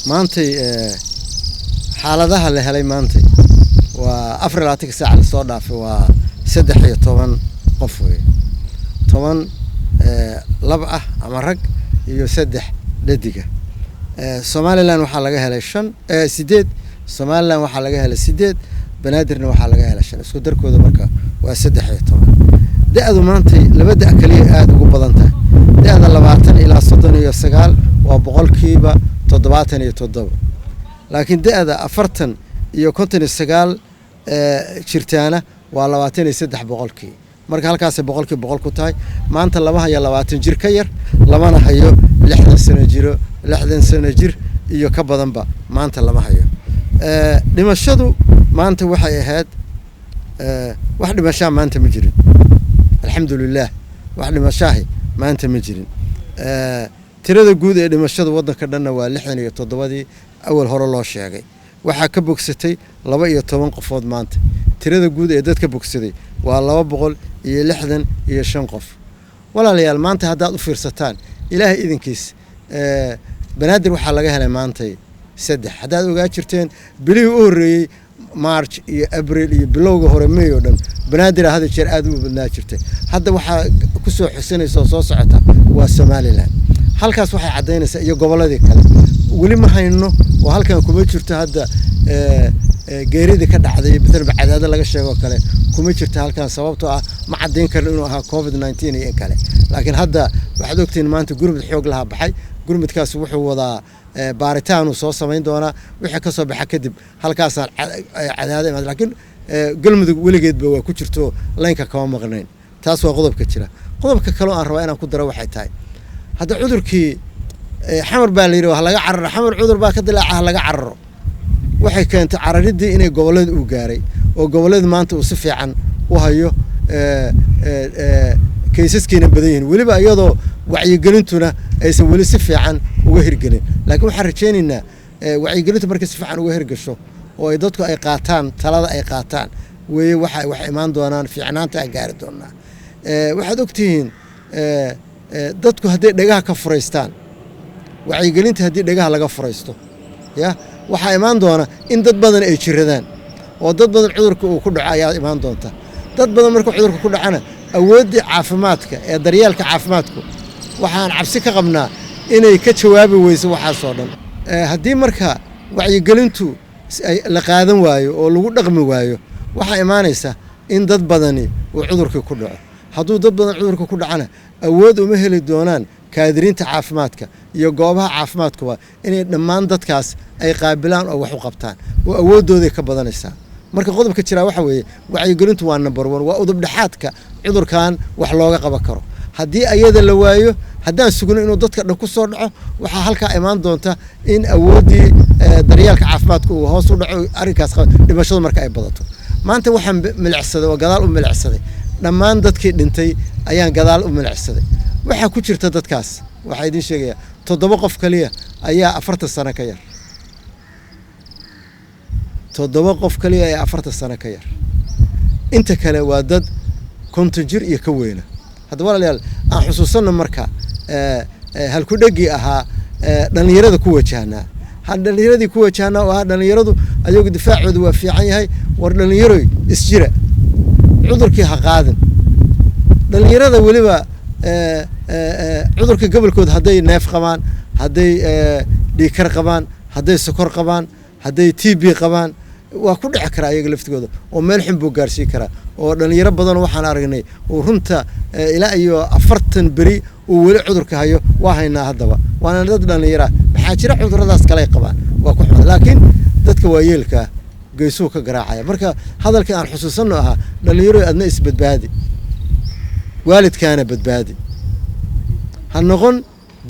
maantay xaaladaha la helay maantay waa 24 saac la soo dhaafay waa 13 qof weey 10 lab ah ama rag iyo 3 dhadiga Somaliland waxa laga helay 8 Somaliland waxa laga helay 8 banaadirna waxa laga helay 5 isku darkooda marka waa 13 da'du maantay labada kaliya aad ugu badan tahay da'da 20 ilaa 39 waa boqolkiiba 77 laakiin da'da 40 iyo 59 jirtaana waa 23 boqolkii marka halkaas boqolkii boqol ku tahay maanta laba hayo 20 jir ka yar labana hayo 60 sano jir iyo ka badanba maanta lama hayo dhimashadu maanta waxay ahayd wax dhimasho maanta ma jirin alxamdulillah wax dhimasho maanta ma jirin tirada guud ee dhimashada wadanka dhanna waa 67 awal hore loo sheegay waxa ka bogsatay 12 qofood maanta tirada guud ee dadka bogsaday waa 265 qof walaalayaal maanta haddaad u fiirsataan ilaahay idinkiis banaadir waxa laga helay maantay 3 haddaad ogaa jirteen bilii u horeeyay March iyo April iyo bilowga hore May oo dhan banaadir hada jeer aad u badnaa jirtay hadda waxa ku soo xusanayso soo socota waa Somaliland halkaas waxay cadeynaysaa iyo goboladii kale wali ma hayno oo halkan kuma jirto hadda geerida ka dhacday midna cadaada laga sheego kale kuma jirto halkan sababtoo ah ma cadeyn karno inuu ahaa COVID-19 iyo kale laakiin hadda waxaad ogtiin maanta gurmad xoog laha baxay gurmadkaas wuxuu wadaa baaritaan soo sameyn doona wixii ka soo baxa kadib halkaas cadaada imaad laakiin galmudug weligeedba waa ku jirto laynka kama maqnayn taas waa qodobka jira qodobka kale oo aan rabaa inaan ku daro waxay tahay hadda cudurkii xamar baa la yiri wax laga cararo xamar cudur baa ka dilaaca laga cararo waxay keentay cararidii inay gobolada u gaaray oo gobolada maanta uu si fiican u hayo kaysaskiina badan yihiin waliba iyadoo wacyigelintuna aysan wali si fiican uga hirgelin laakiin waxaan rajaynaynaa wacyigelintu markay si fiican uga hirgasho oo ay dadku ay qaataan talada ay qaataan way wax imaan doonaan fiicnaanta ay gaari doonaan waxaad ogtihiin dadku haday dhagaha ka fureystaan wacyigelinta haddii dhagaha laga fureysto ya waxa imaan doona in dad badan ay jiradaan oo dad badan cudurka uu ku dhaco ayaa imaan doonta dad badan marka cudurka ku dhacana awoodii caafimaadka ee daryeelka caafimaadku waxaan cabsi ka qabnaa inay ka jawaabi weyso waxa soo dhan haddii marka wacyigelintu la qaadan waayo oo lagu dhaqmi waayo waxa imaanaysa in dad badani uu cudurka ku dhaco hadduu dad badan cudurka ku dhacana awood uma heli doonaan kaadiriinta caafimaadka iyo goobaha caafimaadkuba inay dhammaan dadkaas ay qaabilaan oo wax u qabtaan oo awoodooda ka badanaysa marka qodobka jira waxa weeye wacyigelintu waa number 1 waa udub dhaxaadka cudurkan wax looga qaban karo haddii ayada la waayo haddaan sugno inuu dadka dhan ku soo dhaco waxa halka imaan doonta in awoodii daryeelka caafimaadku uu hoos u dhaco arrinkaas dhimashada marka ay badato maanta waxaan milicsaday oo gadaal u milicsaday dhammaan dadkii dhintay ayaan gadaal u milicsaday waxa ku jirta dadkaas waxa idin sheegaya 7 qof kaliya ayaa 40 sano ka yar 7 qof kaliya ayaa 40 sano ka yar inta kale waa dad konton jir iyo ka weyn hadda walaalayaal aan xusuusano marka halku dhagi ahaa dhalinyarada ku wajahna dhalinyaradi ku wajahna oo dhalinyaradu ayagu difaacoodu waa fiican yahay war dhalinyaro isjira cudurkii ha qaadan dhalinyarada waliba cudurka gobolkooda haday neef qabaan haday dhiikar qabaan haday sokor qabaan haday TB qabaan waa ku dhici kara ayaga laftigooda oo meel xun buu gaarsiin kara oo dhalinyaro badan waxaan aragnay oo runta ilaa iyo 40 bari oo wali cudurka hayo waa haynaa hadaba waana dad dhalinyaro maxaa jira cuduradaas kale ay qabaan waa ku xun laakiin dadka waayeelka geesoo ka garaacaya marka hadalka aan xusuusano ahaa dhalinyaro adna isbadbaadi waalidkaana badbaadi ha noqon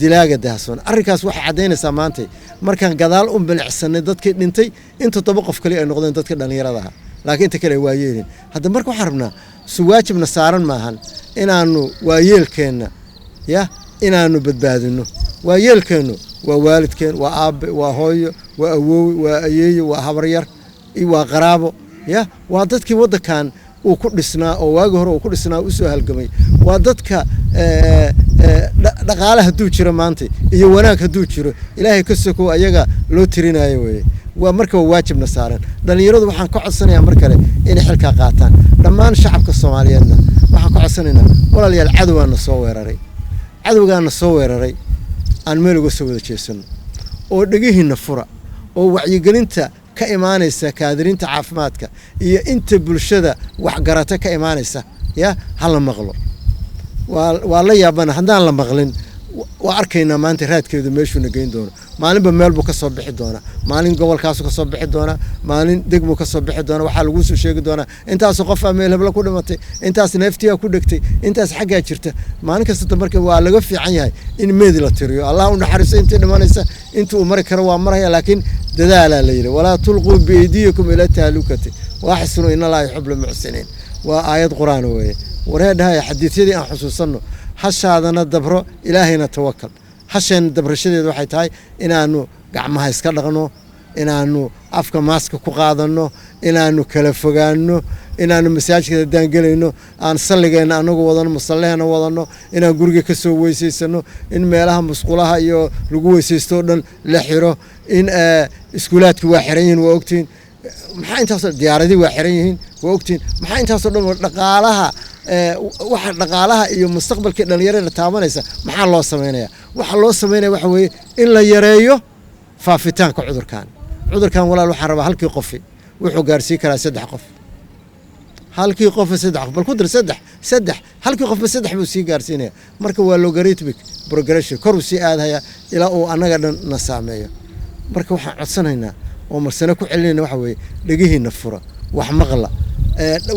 dilaaga daahsoon arrinkaas waxa cadeynaysaa maanta markaan gadaal u bilicsanay dadkii dhintay inta 7 qof kaliya ay noqdeen dadka dhalinyarada ah laakiin inta kale waa yeelin hadda marka waxaan rabnaa suwaajibna saaran maahan inaanu waayeelkeena ya inaanu badbaadino waayeelkeenu waa waalidkeen waa aabe waa hooyo waa awoow waa ayeeyo waa habaryar waa qaraabo ya waa dadkii wadankan uu ku dhisnaa oo waagi hore uu ku dhisnaa u soo halgamay waa dadka dhaqaale hadduu jiro maanta iyo wanaag hadduu jiro ilaahay ka sokow ayaga loo tirinayo weeye waa marka waajibna saaran dhalinyaradu waxaan ka codsanayaa mar kale inay xilka qaataan dhammaan shacabka Soomaaliyeedna waxaan ka codsanaynaa walaalayaal cadawgaana soo weeraray aan meel uga soo wada jeesano oo dhagihiina fura oo wacyigelinta ka imaanaysa kaadirinta caafimaadka iyo inta bulshada wax garata ka imaanaysa ya hala maqlo waa la yaabana haddaan la maqlin waa arkaynaa maanta raadkeedu meeshuu nageyn doono maalinba meel buu ka soo bixi doona maalin gobolkaas ka soo bixi doona maalin degmo ka soo bixi doona waxa lagu soo sheegi doona intaas qof meel hebla ku dhimatay intaas neeftiya ku dhigtay intaas xagga jirta maalin kasta marka waa laga fiican yahay in meed la tiriyo Allah u naxariiso inta dhimanaysa intuu mari karo waa maraya laakiin dadaala la yiri wala tulqu biidiyakum ila tahlukati wa ahsinu inna la yuhibbul muhsinin wa ayad quraan weeye wareedahay xadiisyadii aan xusuusano hashaadana dabro ilaahayna tawakkal hasheen dabrashadeedu waxay tahay inaanu gacmaha iska dhaqno inaanu afka maaska ku qaadano inaanu kala fogaano inaanu masaajidka daangalayno aan salligeena anagu wadano musalleena wadano inaan guriga ka soo weyseysano in meelaha musqulaha iyo lagu weyseysto dhan la xiro in iskuulaadku waa xiran yihiin waa ogtiin maxaa intaas diyaaradii waa xiran yihiin waa ogtiin maxaa intaas dhan dhaqaalaha waxa dhaqaalaha iyo mustaqbalka dhalinyarada taabanaysa maxaa loo sameeyaa waxa loo sameeyaa waxa weeye in la yareeyo faafitaanka cudurkan walaal waxaan rabaa halkii qof wuxuu gaarsiin karaa 3 qof halkii qof 3 qof bal ku dir 3 halkii qof 3 buu sii gaarsiinaya marka waa logarithmic progression kor u sii aadaya ilaa uu anaga dhan na saameeyo marka waxaan codsanaynaa oo marsana ku celinayna waxa weeye dhagihiina fura wax maqla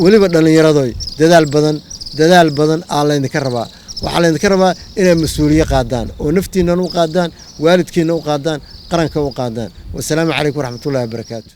waliba dhalinyaradooy dadaal badan aan idinka rabaa waxa la idinka rabaa inay mas'uuliyad qaadaan oo naftiina u qaadaan waalidkiina u qaadaan qaranka u qaadaan wassalaamu calaykum waraxmatullaahi wabarakaatuh